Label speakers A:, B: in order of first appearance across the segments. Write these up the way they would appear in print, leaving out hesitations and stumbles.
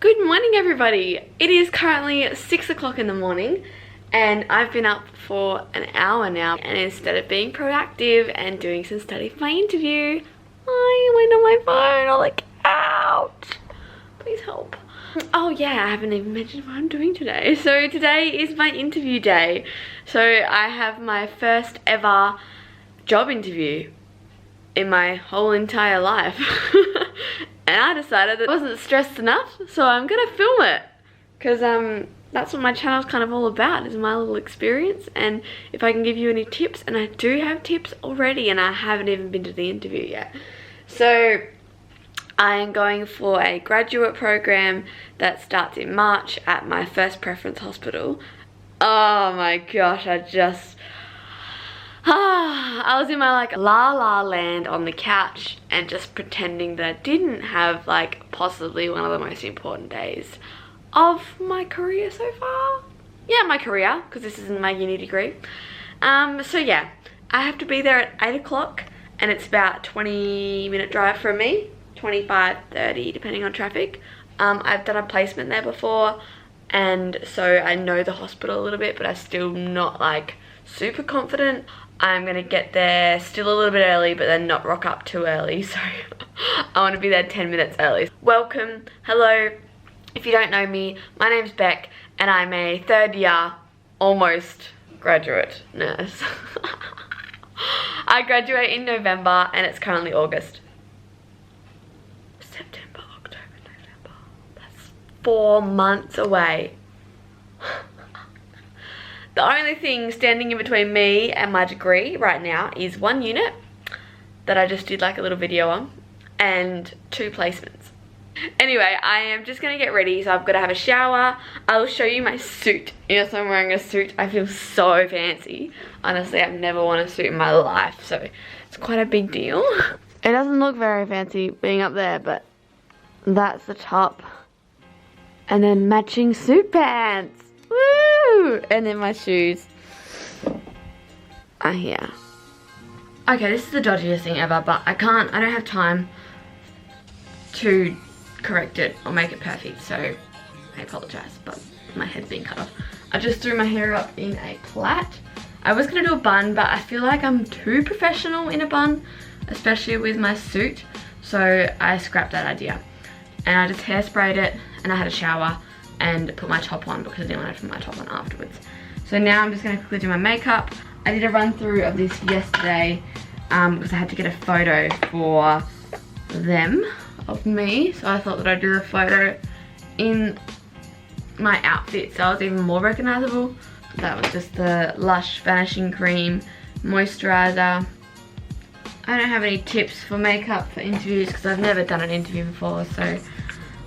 A: Good morning everybody. It is currently 6 o'clock in the morning and I've been up for an hour now, and instead of being proactive and doing some study for my interview, I went on my phone. I'm like, ouch, please help. Oh yeah, I haven't even mentioned what I'm doing today. So today is my interview day. So I have my first ever job interview in my whole entire life. And I decided that I wasn't stressed enough, so I'm gonna film it. Because that's what my channel's kind of all about, is my little experience. And if I can give you any tips, and I do have tips already, and I haven't even been to the interview yet. So I am going for a graduate program that starts in March at my first preference hospital. Oh my gosh, I was in my like la land on the couch and just pretending that I didn't have like possibly one of the most important days of my career so far. Yeah, my career, because this isn't my uni degree. So yeah, I have to be there at 8 o'clock and it's about 20-minute drive from me, 25, 30 depending on traffic. I've done a placement there before, and so I know the hospital a little bit, but I'm still not like super confident. I'm gonna get there still a little bit early, but then not rock up too early, so I want to be there 10 minutes early. Welcome, hello. If you don't know me, my name's Beck and I'm a third year, almost graduate nurse. I graduate in November and it's currently August. September, October, November. That's 4 months away. The only thing standing in between me and my degree right now is 1 unit that I just did like a little video on, and 2 placements. Anyway, I am just gonna get ready, so I've got to have a shower. I'll show you my suit. Yes, I'm wearing a suit. I feel so fancy. Honestly, I've never worn a suit in my life, so it's quite a big deal. It doesn't look very fancy being up there, but that's the top. And then matching suit pants. Woo! And then my shoes are here. Okay, this is the dodgiest thing ever, but I don't have time to correct it or make it perfect, so I apologize, but my head's being cut off. I just threw my hair up in a plait. I was gonna do a bun, but I feel like I'm too professional in a bun, especially with my suit, so I scrapped that idea. And I just hairsprayed it, and I had a shower and put my top on because I didn't want to put my top on afterwards. So now I'm just going to quickly do my makeup. I did a run through of this yesterday because I had to get a photo for them of me. So I thought that I'd do a photo in my outfit so I was even more recognizable. That was just the Lush Vanishing Cream Moisturizer. I don't have any tips for makeup for interviews because I've never done an interview before. So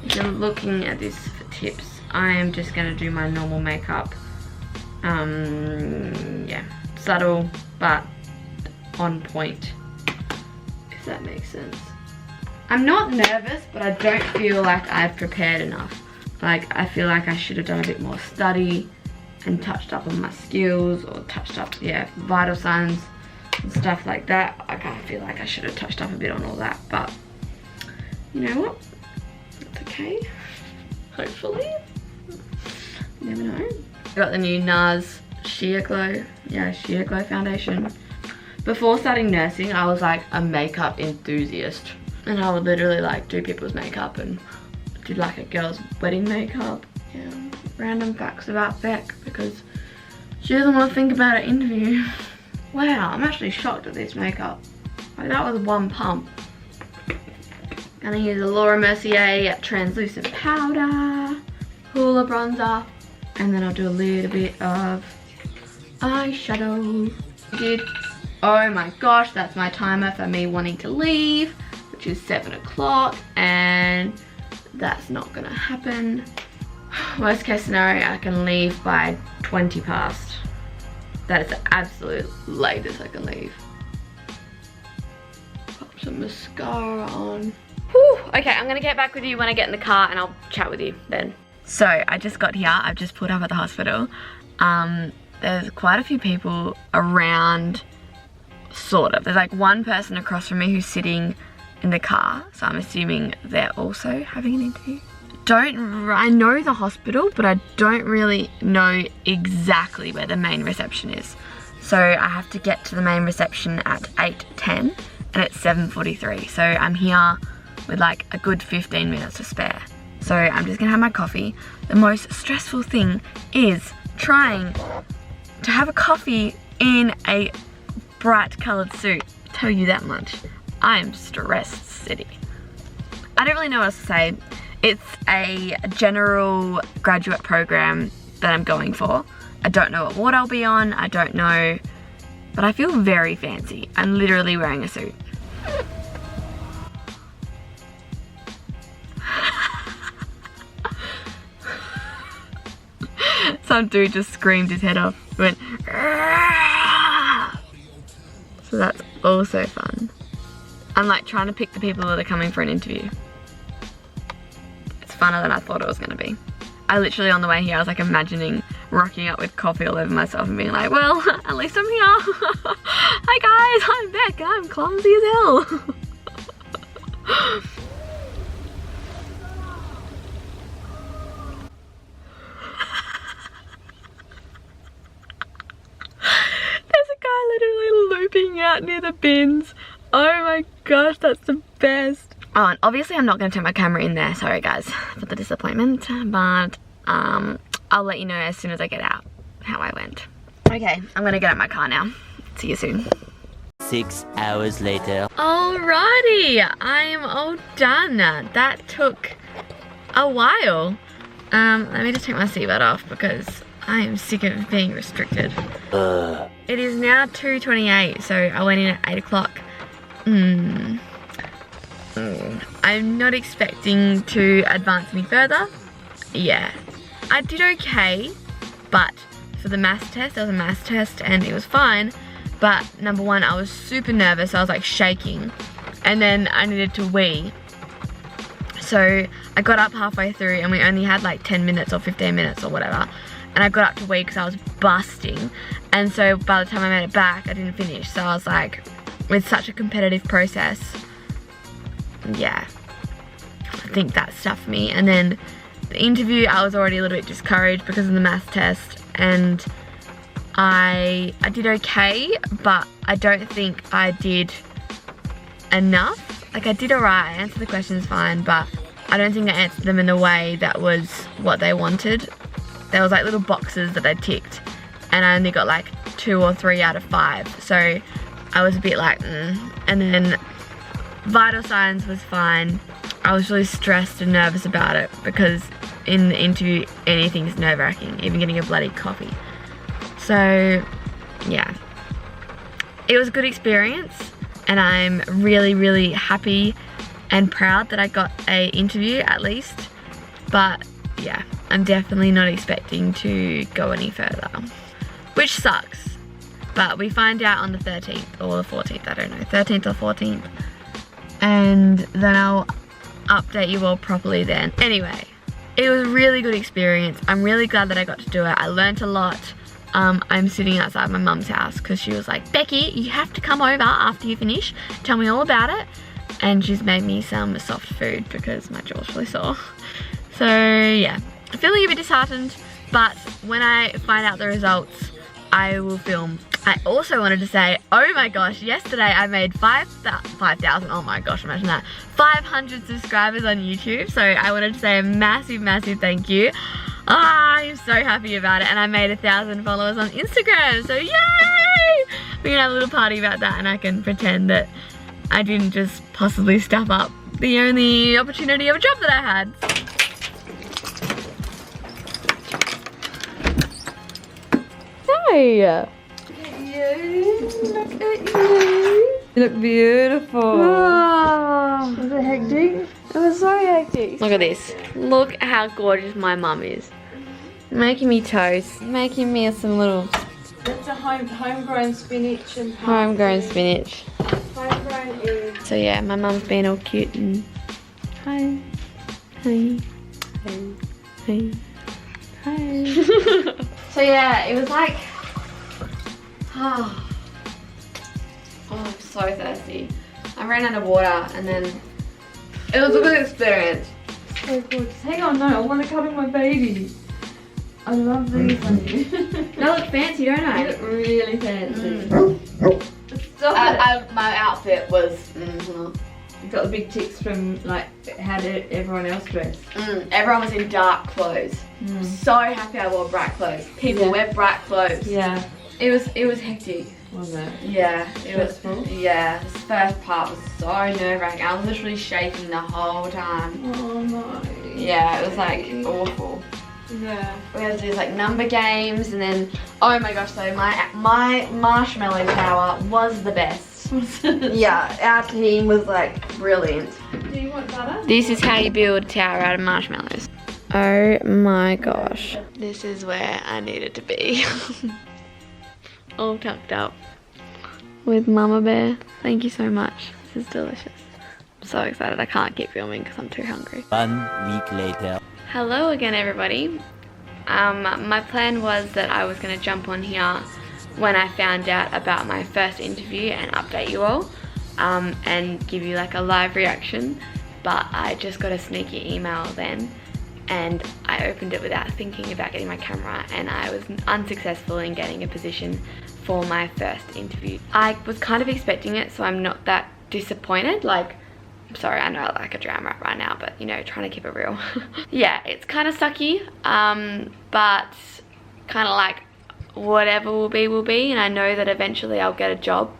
A: if you're looking at this for tips, I am just gonna do my normal makeup. Yeah, subtle but on point, if that makes sense. I'm not nervous, but I don't feel like I've prepared enough. Like, I feel like I should have done a bit more study and touched up on my skills, or touched up, yeah, vital signs and stuff like that. I kind of feel like I should have touched up a bit on all that, but you know what? It's okay. Hopefully. You never know. I got the new NARS Sheer Glow. Yeah, Sheer Glow foundation. Before starting nursing, I was like a makeup enthusiast. And I would literally like do people's makeup and do like a girl's wedding makeup. Yeah, random facts about Beck because she doesn't want to think about an interview. Wow, I'm actually shocked at this makeup. Like, that was 1 pump. Gonna use a Laura Mercier translucent powder, Hoola bronzer, and then I'll do a little bit of eyeshadow. Oh my gosh, that's my timer for me wanting to leave, which is 7 o'clock, and that's not gonna happen. Worst case scenario, I can leave by 20 past. That is the absolute latest I can leave. Pop some mascara on. Whew. Okay, I'm gonna get back with you when I get in the car and I'll chat with you then. So I just got here, I've just pulled up at the hospital. There's quite a few people around, sort of. There's like 1 person across from me who's sitting in the car, so I'm assuming they're also having an interview. I know the hospital, but I don't really know exactly where the main reception is. So I have to get to the main reception at 8:10 and it's 7:43. So I'm here with like a good 15 minutes to spare. So I'm just gonna have my coffee. The most stressful thing is trying to have a coffee in a bright colored suit. I'll tell you that much. I am stressed city. I don't really know what else to say. It's a general graduate program that I'm going for. I don't know what ward I'll be on, I don't know, but I feel very fancy. I'm literally wearing a suit. Some dude just screamed his head off, went, "Argh!" So that's also fun. I'm like trying to pick the people that are coming for an interview. It's funner than I thought it was gonna be. I literally on the way here, I was like imagining rocking up with coffee all over myself and being like, well, at least I'm here. Hi guys, I'm Beck, I'm clumsy as hell. There's a guy literally looping out near the bins. Oh my gosh, that's the best. Oh, and obviously I'm not going to turn my camera in there. Sorry guys for the disappointment, but I'll let you know as soon as I get out how I went. Okay, I'm going to get out my car now. See you soon.
B: 6 hours later.
A: Alrighty, I am all done. That took a while. Let me just take my seatbelt off because I am sick of being restricted. It is now 2:28, so I went in at 8 o'clock. I'm not expecting to advance any further. Yeah, I did okay, but for the maths test, there was a maths test and it was fine. But number one, I was super nervous. I was like shaking, and then I needed to wee. So I got up halfway through and we only had like 10 minutes or 15 minutes or whatever. And I got up to wee because I was busting. And so by the time I made it back, I didn't finish. So I was like, with such a competitive process, yeah, I think that's tough for me. And then the interview, I was already a little bit discouraged because of the math test, and I did okay, but I don't think I did enough. Like I did alright, I answered the questions fine, but I don't think I answered them in a way that was what they wanted. There was like little boxes that I ticked, and I only got like 2 or 3 out of 5. So I was a bit like, And then vital signs was fine. I was really stressed and nervous about it because in the interview, anything's nerve-wracking, even getting a bloody coffee. So yeah, it was a good experience, and I'm really, really happy and proud that I got an interview at least. But yeah, I'm definitely not expecting to go any further, which sucks. But we find out on the 13th or the 14th, I don't know, 13th or 14th. And then I'll update you all properly then. Anyway, it was a really good experience. I'm really glad that I got to do it. I learnt a lot. I'm sitting outside my mum's house because she was like, Becky, you have to come over after you finish. Tell me all about it. And she's made me some soft food because my jaw's really sore. So yeah, I'm feeling a bit disheartened, but when I find out the results, I will film. I also wanted to say, oh my gosh, yesterday I made 5,000, oh my gosh, imagine that, 500 subscribers on YouTube. So I wanted to say a massive, massive thank you. I'm so happy about it. And I made 1,000 followers on Instagram, so yay! We're gonna have a little party about that, and I can pretend that I didn't just possibly stuff up the only opportunity of a job that I had. Hey! Look at you. You look beautiful. Oh, was it hectic? It was so hectic. Look at this. Look how gorgeous my mum is. Making me toast. Making me some little...
C: That's a homegrown spinach and
A: homegrown spinach.
C: Homegrown eggs.
A: So yeah, my mum's being all cute and... Hi. Hi. Hi. Hi. Hi. So yeah, it was like... Oh, I'm so thirsty. I ran out of water, and then it was a good experience.
C: so gorgeous. Hang on, no, I want to cuddle my baby. I love these on you.
A: They look fancy, don't
C: They
A: I?
C: look really fancy. Stop it.
A: My outfit was...
C: You got the big ticks from like how did everyone else dress?
A: Everyone was in dark clothes. So happy I wore bright clothes. People wear bright clothes.
C: Yeah.
A: It was hectic.
C: Was it?
A: Yeah, it was.
C: Stressful?
A: Yeah, this first part was so nerve-wracking. I was literally shaking the whole time.
C: Oh no.
A: Yeah, it was like awful.
C: Yeah.
A: We had to do like number games, and then oh my gosh, so my marshmallow tower was the best. Yeah, our team was like brilliant.
C: Do you want butter?
A: This is how you build a tower out of marshmallows. Oh my gosh. This is where I needed to be. All tucked up with Mama Bear. Thank you so much. This is delicious. I'm so excited. I can't keep filming because I'm too hungry.
B: 1 week later.
A: Hello again, everybody. My plan was that I was going to jump on here when I found out about my first interview and update you all and give you like a live reaction, but I just got a sneaky email then and I opened it without thinking about getting my camera, and I was unsuccessful in getting a position for my first interview. I was kind of expecting it, so I'm not that disappointed. Like, sorry, I know I like a drama right now, but you know, trying to keep it real. Yeah, it's kind of sucky, but kind of like whatever will be, and I know that eventually I'll get a job.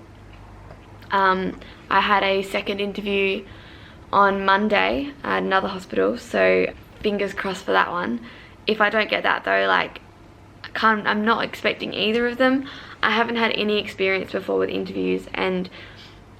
A: I had a second interview on Monday at another hospital, so fingers crossed for that one. If I don't get that though, like I'm not expecting either of them. I haven't had any experience before with interviews and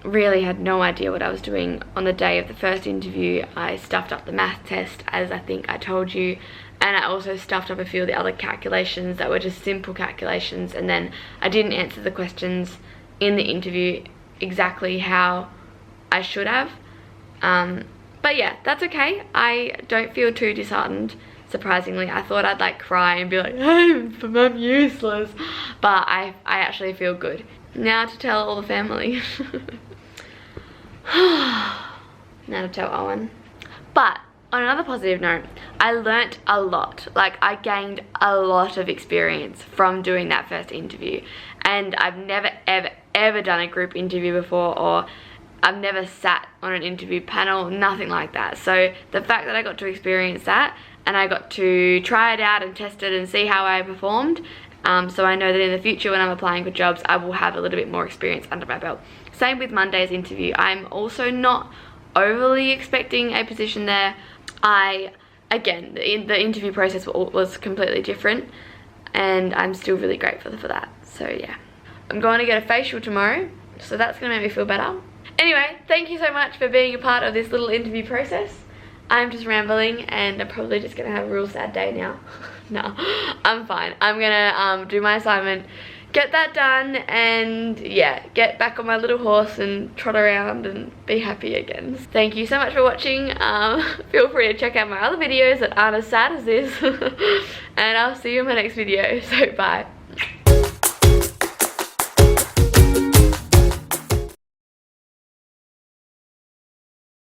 A: really had no idea what I was doing. On the day of the first interview, I stuffed up the math test, as I think I told you, and I also stuffed up a few of the other calculations that were just simple calculations, and then I didn't answer the questions in the interview exactly how I should have. But yeah, that's okay. I don't feel too disheartened, surprisingly. I thought I'd like cry and be like, hey, I'm useless, but I actually feel good. Now to tell all the family. Now to tell Owen. But on another positive note, I learnt a lot. Like, I gained a lot of experience from doing that first interview, and I've never ever done a group interview before, or I've never sat on an interview panel, nothing like that. So the fact that I got to experience that, and I got to try it out and test it and see how I performed, so I know that in the future when I'm applying for jobs, I will have a little bit more experience under my belt. Same with Monday's interview. I'm also not overly expecting a position there. Again, the interview process was completely different, and I'm still really grateful for that. So yeah, I'm going to get a facial tomorrow, so that's going to make me feel better. Anyway, thank you so much for being a part of this little interview process. I'm just rambling, and I'm probably just going to have a real sad day now. No, I'm fine. I'm going to do my assignment, get that done, and yeah, get back on my little horse and trot around and be happy again. Thank you so much for watching. Feel free to check out my other videos that aren't as sad as this. And I'll see you in my next video, so bye.